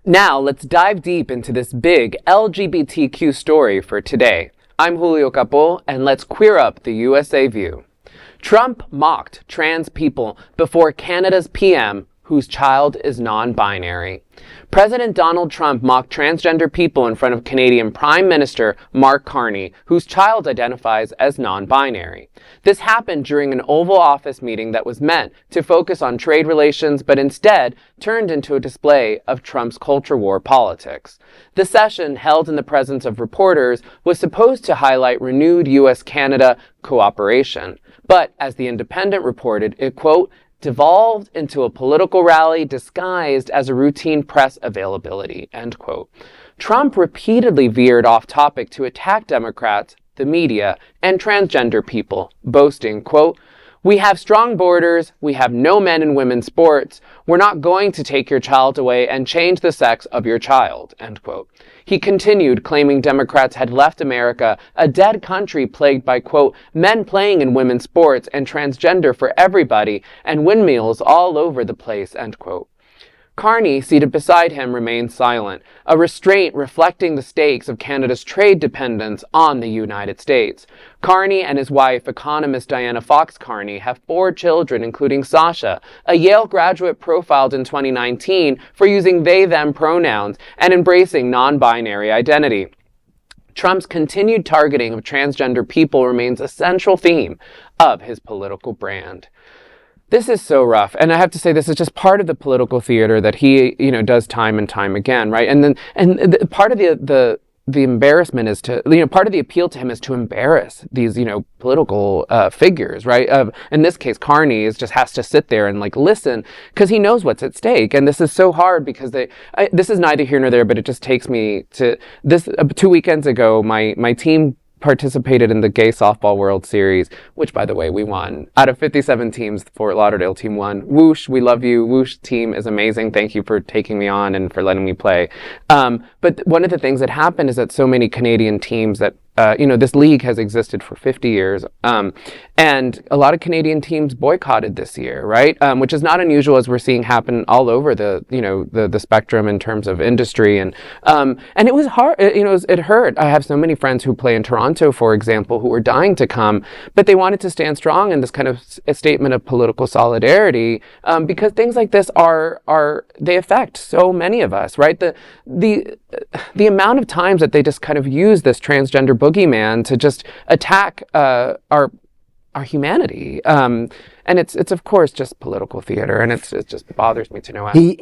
Now, let's dive deep into this big LGBTQ story for today. I'm Julio Capó, and let's queer up the USA view. Trump mocked trans people before Canada's PM, whose child is non-binary. President Donald Trump mocked transgender people in front of Canadian Prime Minister Mark Carney, whose child identifies as non-binary. This happened during an Oval Office meeting that was meant to focus on trade relations, but instead turned into a display of Trump's culture war politics. The session, held in the presence of reporters, was supposed to highlight renewed U.S. Canada cooperation. But, as The Independent reported, it, quote, devolved into a political rally disguised as a routine press availability, end quote. Trump repeatedly veered off topic to attack Democrats, the media, and transgender people, boasting, quote, "We have strong borders, we have no men and women sports, we're not going to take your child away and change the sex of your child," end quote. He continued, claiming Democrats had left America a dead country plagued by, quote, men playing in women's sports and transgender for everybody and windmills all over the place, end quote. Carney, seated beside him, remained silent, a restraint reflecting the stakes of Canada's trade dependence on the United States. Carney and his wife, economist Diana Fox Carney, have 4 children, including Sasha, a Yale graduate profiled in 2019 for using they-them pronouns and embracing non-binary identity. Trump's continued targeting of transgender people remains a central theme of his political brand. This is so rough, and I have to say this is just part of the political theater that he, does time and time again, right? And part of the embarrassment is to, part of the appeal to him is to embarrass these, political figures, right? In this case, Carney just has to sit there and listen because he knows what's at stake, and this is so hard because this is neither here nor there, but it just takes me to this. 2 weekends ago, my team participated in the Gay Softball World Series, which, by the way, we won. Out of 57 teams, the Fort Lauderdale team won. Whoosh, we love you. Whoosh team is amazing. Thank you for taking me on and for letting me play. But one of the things that happened is that so many Canadian teams that this league has existed for 50 years, and a lot of Canadian teams boycotted this year, right? Which is not unusual, as we're seeing happen all over the spectrum in terms of industry, and it was hard. It hurt. I have so many friends who play in Toronto, for example, who were dying to come, but they wanted to stand strong in this kind of a statement of political solidarity, because things like this they affect so many of us, right? The amount of times that they just kind of use this transgender boogeyman to just attack our humanity, and it's of course just political theater, and it just bothers me to no end.